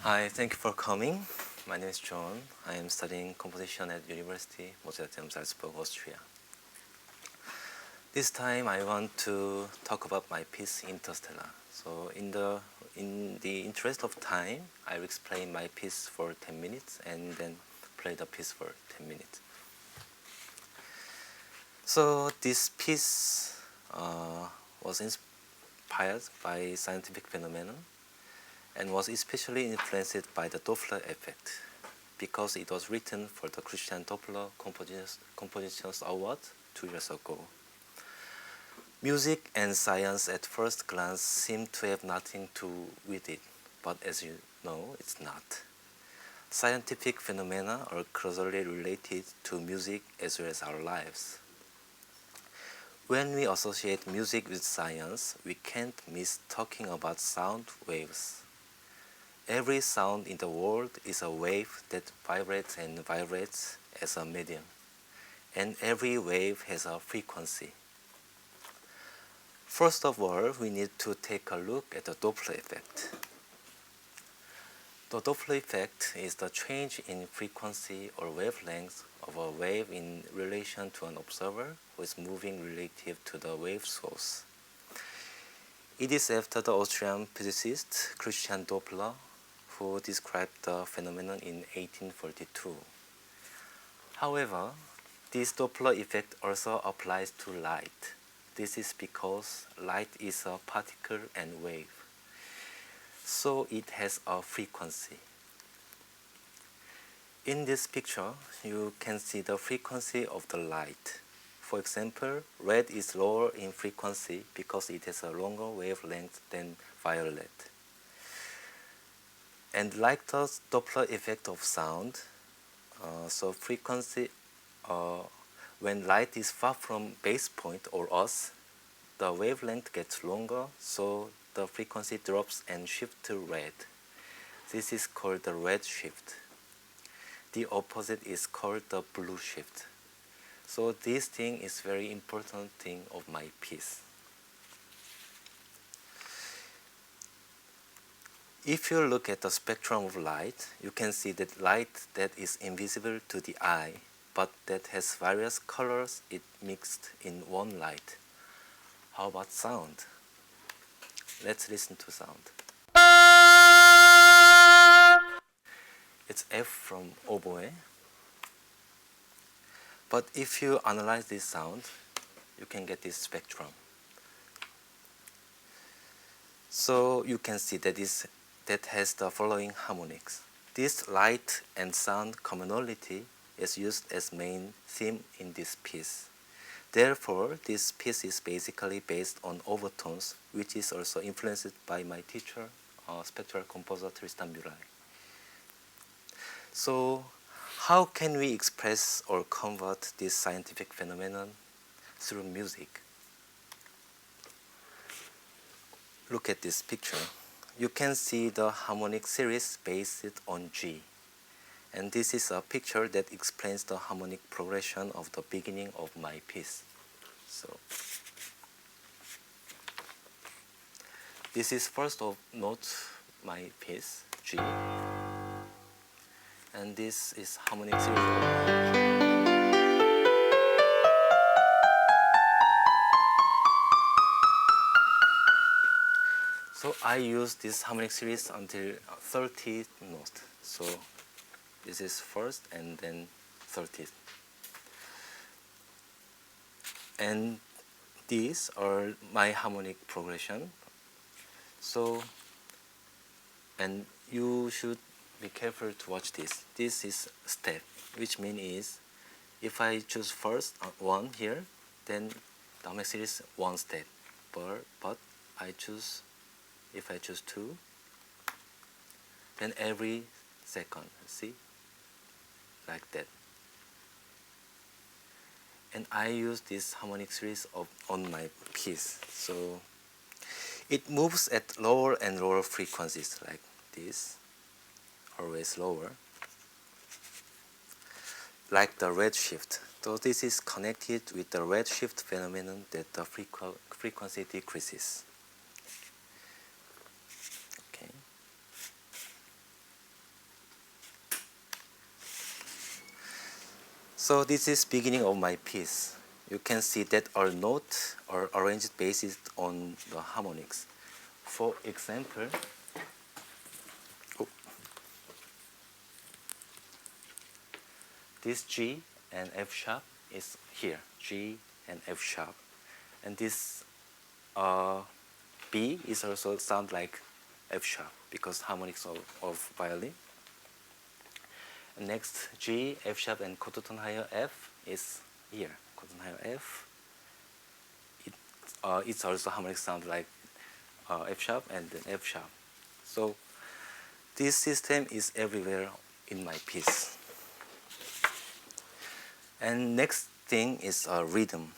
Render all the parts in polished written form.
Hi, thank you for coming. My name is John. I am studying composition at University Mozarteum Salzburg, Austria. This time I want to talk about my piece Interstellar. So in the interest of time, I will explain my piece for 10 minutes and then play the piece for 10 minutes. So this piece was inspired by scientific phenomenon and was especially influenced by the Doppler effect because it was written for the Christian Doppler Compositions Award 2 years ago. Music and science at first glance seem to have nothing to do with it, but as you know, it's not. Scientific phenomena are closely related to music as well as our lives. When we associate music with science, we can't miss talking about sound waves. Every sound in the world is a wave that vibrates and vibrates as a medium, and every wave has a frequency. First of all, we need to take a look at the Doppler effect. The Doppler effect is the change in frequency or wavelength of a wave in relation to an observer who is moving relative to the wave source. It is after the Austrian physicist Christian Doppler who described the phenomenon in 1842. However, this Doppler effect also applies to light. This is because light is a particle and wave, so it has a frequency. In this picture, you can see the frequency of the light. For example, red is lower in frequency because it has a longer wavelength than violet. And like the Doppler effect of sound, so frequency, when light is far from base point or us, the wavelength gets longer, so the frequency drops and shifts to red. This is called the red shift. The opposite is called the blue shift. So this thing is very important thing of my piece. If you look at the spectrum of light, you can see that light that is invisible to the eye, but that has various colors, it mixed in one light. How about sound? Let's listen to sound. It's F from oboe. But if you analyze this sound, you can get this spectrum. So you can see that has the following harmonics. This light and sound commonality is used as main theme in this piece. Therefore, this piece is basically based on overtones, which is also influenced by my teacher, spectral composer Tristan Murray. So, how can we express or convert this scientific phenomenon through music? Look at this picture. You can see the harmonic series based on G. And this is a picture that explains the harmonic progression of the beginning of my piece. So, this is first of note my piece, G. And this is harmonic series of So I use this harmonic series until 30th note. So this is first and then 30th. And these are my harmonic progression. So, and you should be careful to watch this. This is step, which means if I choose first one here, then the harmonic series one step. But if I choose two, then every second, see, like that. And I use this harmonic series on my piece. So it moves at lower and lower frequencies like this, always lower, like the redshift. So this is connected with the redshift phenomenon that the frequency decreases. Okay. So this is beginning of my piece. You can see that our notes are arranged based on the harmonics. For example, this G and F sharp is here, G and F sharp. And this B is also sound like F sharp because harmonics of violin. And next, G, F sharp, and quarter-tone higher F is here, quarter-tone higher F. It's also harmonic sound like F sharp and then F sharp. So this system is everywhere in my piece. And next thing is rhythm.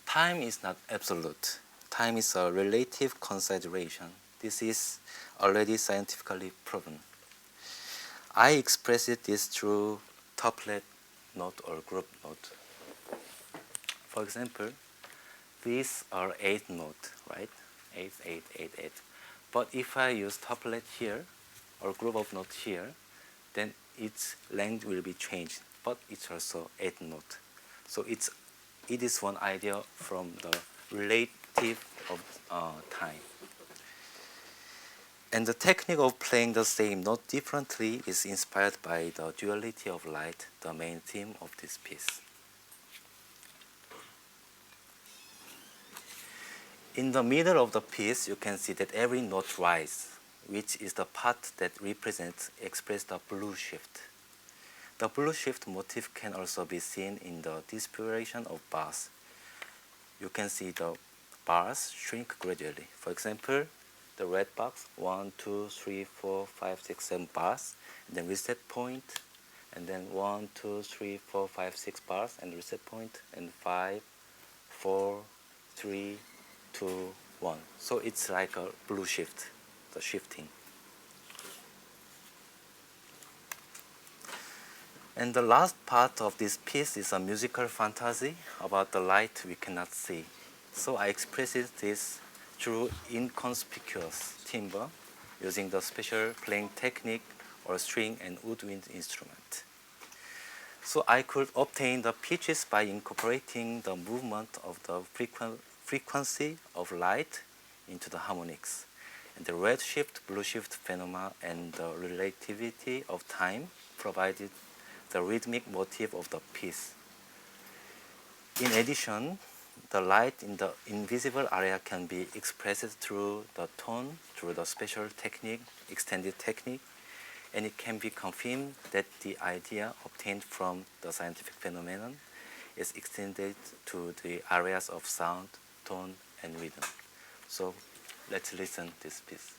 Time is not absolute. Time is a relative consideration. This is already scientifically proven. I express this through tuplet note or group note. For example, these are 8 notes, right? 8, 8, 8, 8. But if I use tuplet here or group of notes here, then its length will be changed, but it's also 8 notes. So it is one idea from the relative of time. And the technique of playing the same note differently is inspired by the duality of light, the main theme of this piece. In the middle of the piece, you can see that every note rises, which is the part that express the blue shift. The blue shift motif can also be seen in the dispuration of bars. You can see the bars shrink gradually. For example, the red box, 1, 2, 3, 4, 5, 6, 7 bars, and then reset point, and then 1, 2, 3, 4, 5, 6 bars, and reset point, and 5, 4, 3, 2, 1. So it's like a blue shift, the shifting. And the last part of this piece is a musical fantasy about the light we cannot see. So I express this through inconspicuous timbre using the special playing technique or string and woodwind instrument. So I could obtain the pitches by incorporating the movement of the frequency of light into the harmonics. And the red shift, blue shift phenomena and the relativity of time provided the rhythmic motif of the piece. In addition, the light in the invisible area can be expressed through the tone, through the special technique, extended technique, and it can be confirmed that the idea obtained from the scientific phenomenon is extended to the areas of sound, tone, and rhythm. So let's listen to this piece.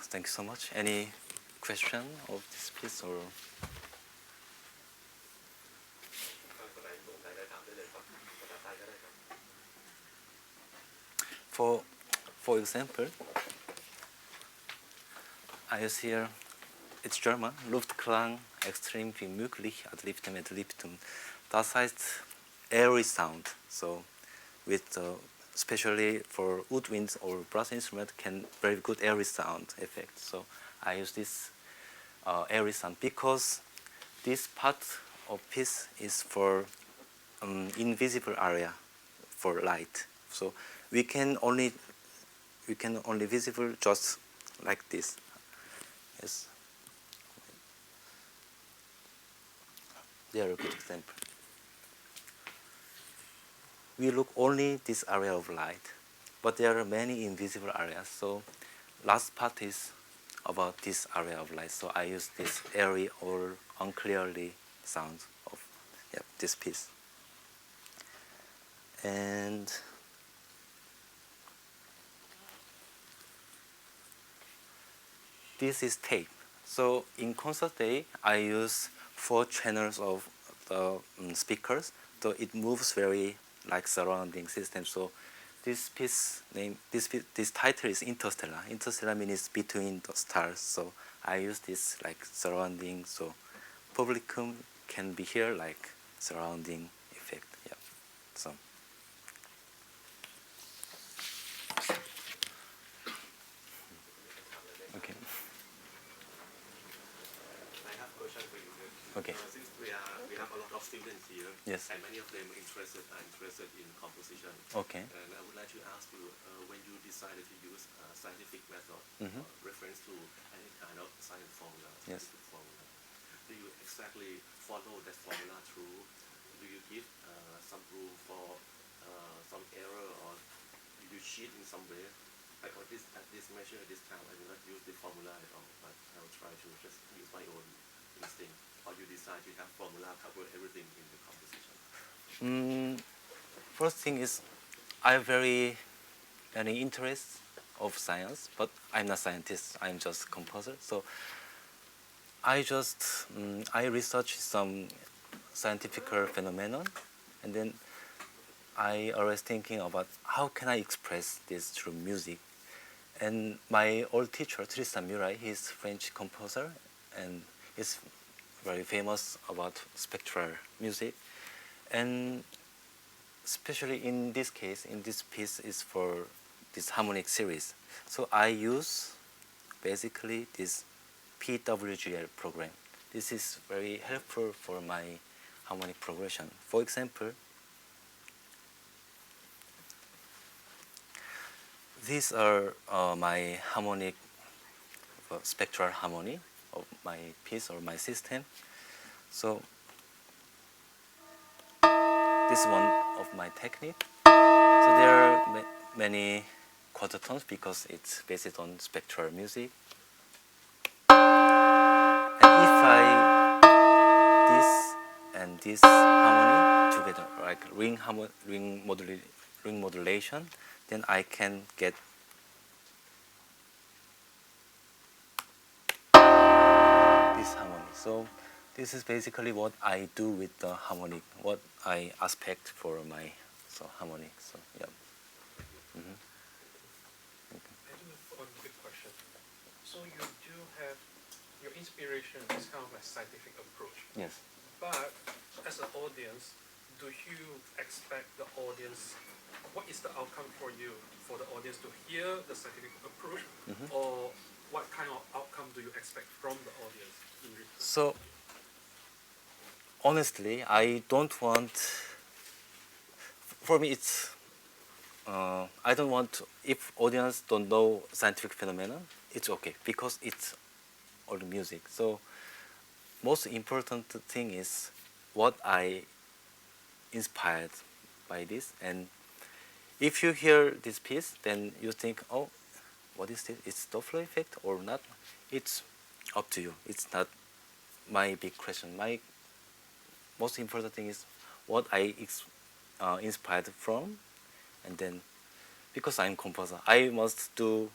thank you so much. Any question of this piece or? For, for example, I use here, it's German, Luftklang extrem wie möglich adliften mit Liften. Das heißt airy sound. So with especially for woodwinds or brass instrument can very good airy sound effect. So I use this airy sound because this part of piece is for invisible area for light. So we can only visible just like this. Yes. They are a good example. We look only this area of light, but there are many invisible areas. So last part is about this area of light. So I use this airy or unclearly sound of this piece. And this is tape. So in concert day, I use 4 channels of the speakers. So it moves very like surrounding system. So this piece name, this title is Interstellar. Interstellar means between the stars. So I use this like surrounding. So publicum can be here like surrounding effect. Yeah. So. Okay. I have a question for you. Okay. Since we have a lot of students here, yes, and many of them are interested in composition. Okay. And I would like to ask you, when you decided to use a scientific method, reference to any kind of science formula, yes, formula, do you exactly follow that formula through? Do you give some room for some error, or do you cheat in some way? Like at this measure, this time, I will not use the formula at all, but I will try to just use my own instinct. Or you decide to have formula cover everything in the composition? First thing is, I have very many interests of science, but I'm not scientist. I'm just composer. So I just I research some scientific phenomenon, and then I always thinking about how can I express this through music. And my old teacher, Tristan Murray, he's French composer, and he's very famous about spectral music. And especially in this case, in this piece is for this harmonic series. So I use basically this PWGL program. This is very helpful for my harmonic progression. For example, these are my harmonic, spectral harmony of my piece or my system. So this is one of my technique. So there are many quarter tones because it's based on spectral music. And if I this and this harmony together, like ring modulation, then I can get this harmony. So this is basically what I do with the harmonic, what I aspect for my harmonic. So yeah. I do have one quick question. So you do have your inspiration is kind of like scientific approach. Yes. But as an audience, do you expect the audience? What is the outcome for you? For the audience to hear the scientific approach, or what kind of outcome do you expect from the audience? So honestly, I don't want. For me, it's. I don't want to, if audience don't know scientific phenomena, it's okay because it's all music. So most important thing is what I inspired by this. And if you hear this piece, then you think, oh, what is this? It's Doppler effect or not? It's up to you. It's not my big question. My most important thing is what I inspired from, and then because I'm composer, I must do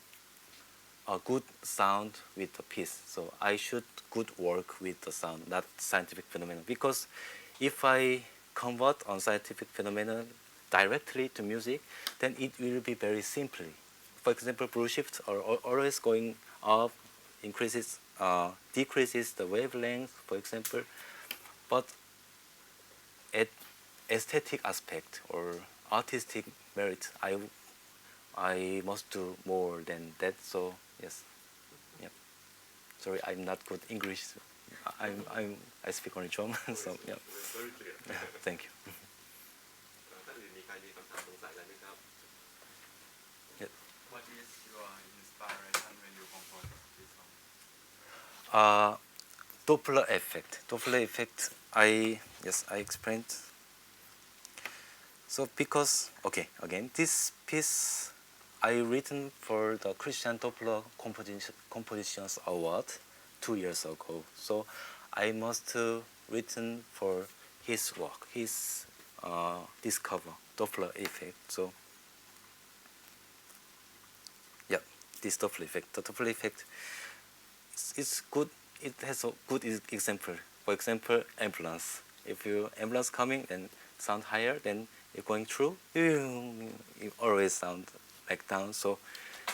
a good sound with the piece. So I should good work with the sound, not scientific phenomenon. Because if I convert on scientific phenomenon directly to music, then it will be very simply. For example, blue shifts are always going up, increases, decreases the wavelength, for example. But at aesthetic aspect or artistic merit, I must do more than that. So yes, yeah. Sorry, I'm not good English. I speak only German. So yeah. very clear. Thank you. ท่านอื่นมีใครมีคำถามสงสัยอะไรไหมครับ What is your inspiration when you compose this song? Doppler effect. Doppler effect. I explained. So because again this piece I written for the Christian Doppler Compositions Award 2 years ago. So I must written for his work, his discover Doppler effect. So yeah, this Doppler effect. The Doppler effect is good. It has a good example. For example, ambulance. If you ambulance coming and sound higher, then you're going through, you always sound like down. So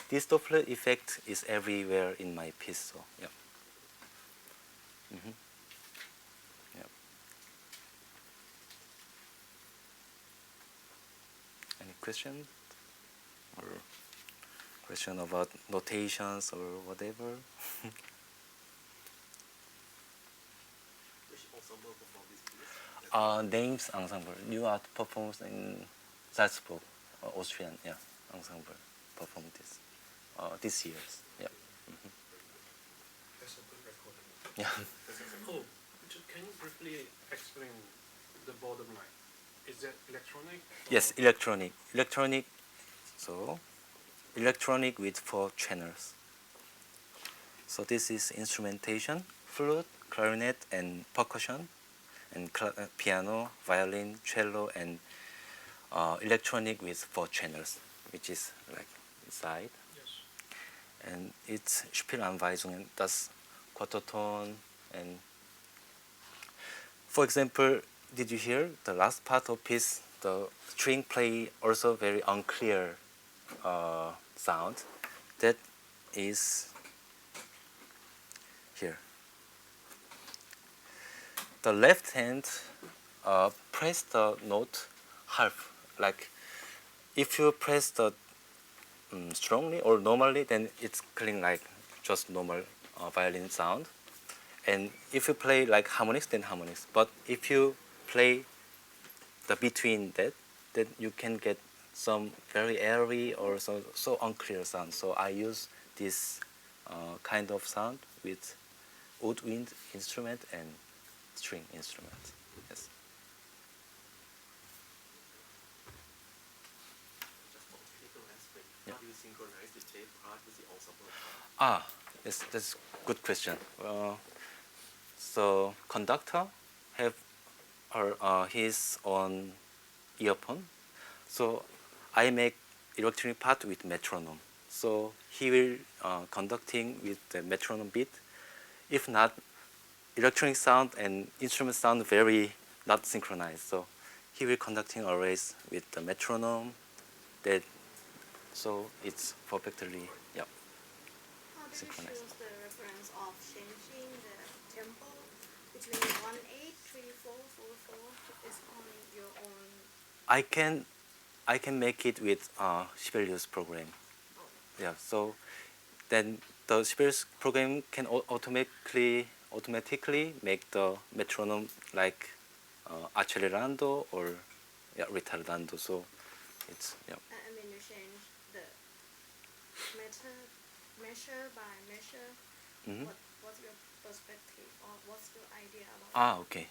this Doppler effect is everywhere in my piece. So yeah. Yeah. Any question or question about notations or whatever? Which ensemble perform this piece? Names ensemble. New art performs in Salzburg, Austrian, ensemble performed this year. Yeah. That's a good recording. Yeah. Oh, can you briefly explain the bottom line? Is that electronic? Yes, electronic. Electronic. So, electronic with 4 channels. So this is instrumentation, flute, clarinet, and percussion, and piano, violin, cello, and electronic with 4 channels, which is like inside. Yes. And it's Spielanweisungen, das Quarterton, and for example, did you hear the last part of piece? The string play also very unclear sound. That is here. The left hand press the note half. Like if you press the strongly or normally, then it's clean like just normal violin sound. And if you play like harmonics, then harmonics. But if you play the between that, then you can get some very airy or so unclear sound. So I use this kind of sound with woodwind instrument and string instrument. Yes. Just for technical aspect, Yeah. how do you synchronize the tape part with the ensemble part? Yes, that's a good question. So conductor have his own earphone. So I make electronic part with metronome. So he will conducting with the metronome beat. If not, electronic sound and instrument sound very not synchronized. So he will conducting always with the metronome. That so it's perfectly How do you synchronized. choose the reference of changing the tempo between 1/8, 3/4, 4/4? It's on your own. I can make it with Sibelius program. Yeah. So then the Sibelius program can automatically make the metronome like accelerando or retardando. So it's I mean, you change the method, measure by measure. Mhm. What's your perspective or what's your idea about Okay.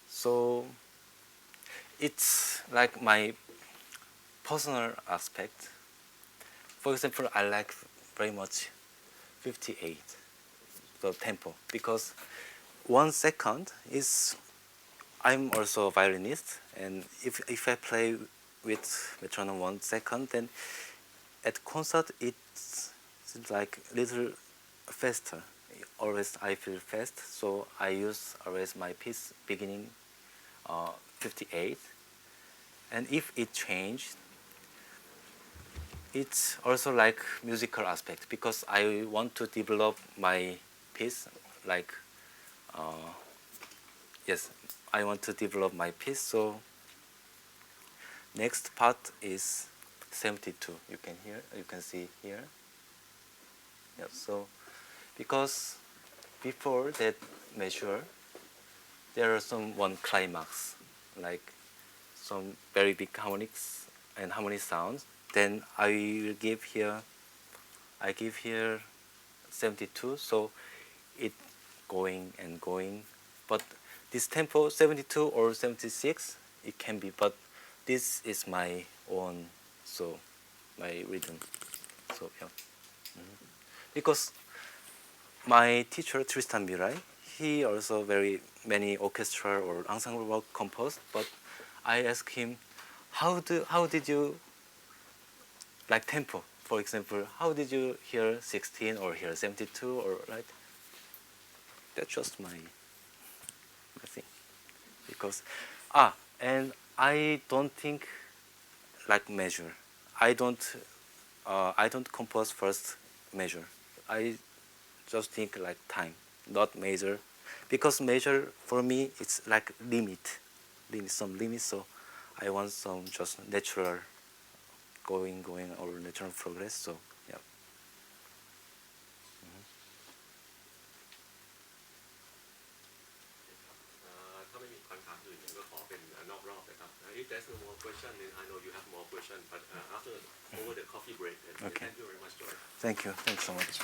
So it's like my personal aspect. For example, I like very much 58, the tempo, because 1 second is, I'm also a violinist, and if I play with metronome 1 second. Then at concert it's like little faster. Always I feel fast, so I use always my piece beginning 58. And if it changed, it's also like musical aspect because I want to develop my piece like yes, I want to develop my piece. So next part is 72. You can see here. Yeah, so because before that measure, there are some one climax, like some very big harmonics and harmony sounds. Then I give here 72, so it going and going. But this tempo 72 or 76, it can be, but this is my own, so my rhythm. So yeah. Because my teacher Tristan Mirai, he also very many orchestral or ensemble work composed, but I asked him, how did you like tempo? For example, how did you hear 16 or hear 72 or like? That's just my thing. Because and I don't think like measure. I don't compose first measure. I just think like time, not measure, because measure for me it's like some limit. So I want some just natural going or natural progress. So yeah. ถ้าไม่มีคำถามอื่นผมก็ขอเป็นนอกรอบนะครับ If there's no more question then I know you have more question but after over the coffee break then Okay. thank you very much George Thank you. Thanks so much.